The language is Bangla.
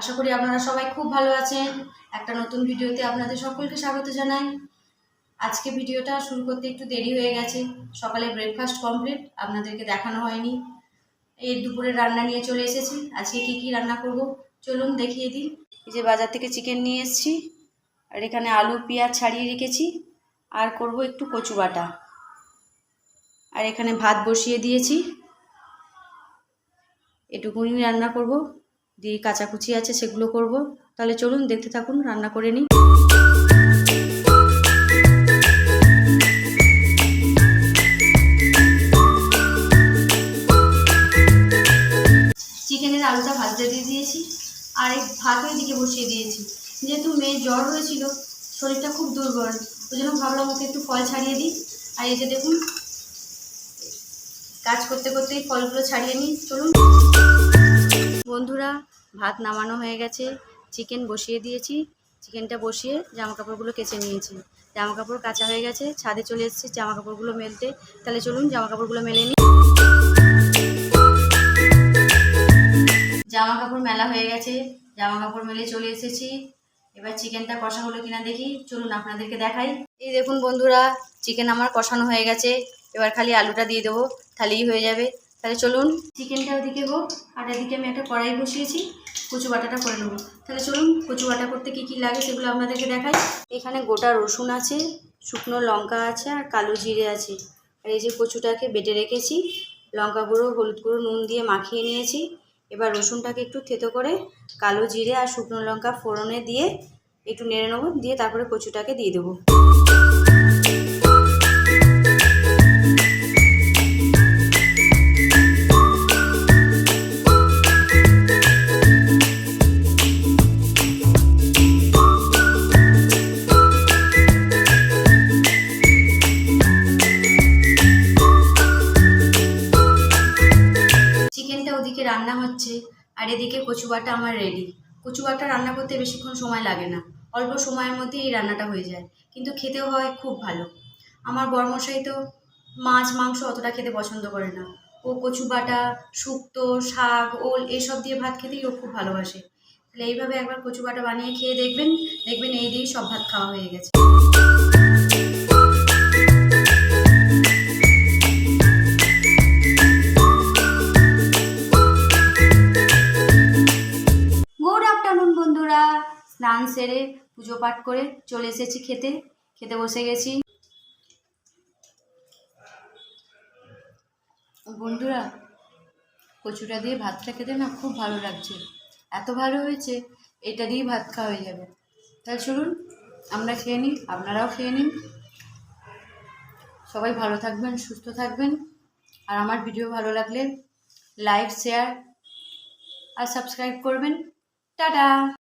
আশা করি আপনারা সবাই খুব ভালো আছেন। একটা নতুন ভিডিওতে আপনাদের সকলকে স্বাগত জানাই। আজকে ভিডিওটা শুরু করতে একটু দেরি হয়ে গেছে। সকালে ব্রেকফাস্ট কমপ্লিট, আপনাদেরকে দেখানো হয়নি। এই দুপুরে রান্না নিয়ে চলে এসেছি। আজকে কি রান্না করব চলুন দেখিয়ে দিই। এই যে বাজার থেকে চিকেন নিয়ে এসেছি, আর এখানে আলু পেঁয়াজ ছাড়িয়ে রেখেছি, আর করব একটু কচু বাটা। আর এখানে ভাত বসিয়ে দিয়েছি, এটুকুনি রান্না করব, দিয়ে কাঁচাকুচি আছে সেগুলো করব। তাহলে চলুন দেখতে থাকুন, রান্না করে নিই। চিকেনের আলুটা ভাজতে দিয়ে দিয়েছি, আর এই ভাতও এদিকে বসিয়ে দিয়েছি। যেহেতু মেয়ের জ্বর হয়েছিল, শরীরটা খুব দুর্বল, ওই জন্য ভাবলাম ওকে একটু ফল ছাড়িয়ে দিই। আর এই যে দেখুন, কাজ করতে করতেই ফলগুলো ছাড়িয়ে নিই। চলুন বন্ধুরা, ভাত নামানো হয়ে গেছে, চিকেন বসিয়ে দিয়েছি। চিকেনটা বসিয়ে জামা কাপড়গুলো কেচে নিয়েছি। জামা কাপড় কাচা হয়ে গেছে, ছাদে চলে এসেছি জামা কাপড়গুলো মেলতে। তাহলে চলুন জামা কাপড়গুলো মেলে নিই। জামা কাপড় মেলা হয়ে গেছে, জামা কাপড় মেলে চলে এসেছি। এবার চিকেনটা কষা হলো কিনা দেখি, চলুন আপনাদেরকে দেখাই। এই দেখুন বন্ধুরা, চিকেন আমার কষানো হয়ে গেছে। এবার খালি আলুটা দিয়ে দেবো, তাহলেই হয়ে যাবে। তাহলে চলুন, চিকেনটা ওদিকে হোক, আর এদিকে আমি একটা কড়াই বসিয়েছি, কচু বাটাটা করে নেবো। তাহলে চলুন, কচু বাটা করতে কী লাগে সেগুলো আপনাদেরকে দেখাই। এখানে গোটা রসুন আছে, শুকনো লঙ্কা আছে, আর কালো জিরে আছে। আর এই যে কচুটাকে বেটে রেখেছি, লঙ্কা গুঁড়ো হলুদ গুঁড়ো নুন দিয়ে মাখিয়ে নিয়েছি। এবার রসুনটাকে একটু থেতো করে কালো জিরে আর শুকনো লঙ্কা ফোড়নে দিয়ে একটু নেড়ে নেবো, দিয়ে তারপরে কচুটাকে দিয়ে দেবো। চিকেনটা ওদিকে রান্না হচ্ছে, আর এদিকে কচু বাটা আমার রেডি। কচু বাটা রান্না করতে বেশিক্ষণ সময় লাগে না, অল্প সময়ের মধ্যে এই রান্নাটা হয়ে যায়, কিন্তু খেতেও হয় খুব ভালো। আমার বরমশাই তো মাছ মাংস অতটা খেতে পছন্দ করে না, ও কচু বাটা, শুক্তো, শাক, ওল এসব দিয়ে ভাত খেতেই ও খুব ভালোবাসে। তাহলে এইভাবে একবার কচু বাটা বানিয়ে খেয়ে দেখবেন, দেখবেন এই দিয়েই সব ভাত খাওয়া হয়ে গেছে। গুড আফটারনুন বন্ধুরা, স্নান সেরে পুজো পাঠ করে চলে এসেছি খেতে। খেতে বসে গেছি বন্ধুরা। কচুটা দিয়ে ভাতটা খেতে না খুব ভালো লাগছে, এত ভালো হয়েছে, এটা দিয়েই ভাত খাওয়া হয়ে যাবে। তাহলে চলুন আমরা খেয়ে নিই, আপনারাও খেয়ে নিন। সবাই ভালো থাকবেন, সুস্থ থাকবেন। আর আমার ভিডিও ভালো লাগলে লাইক, শেয়ার আর সাবস্ক্রাইব করবেন। টাটা।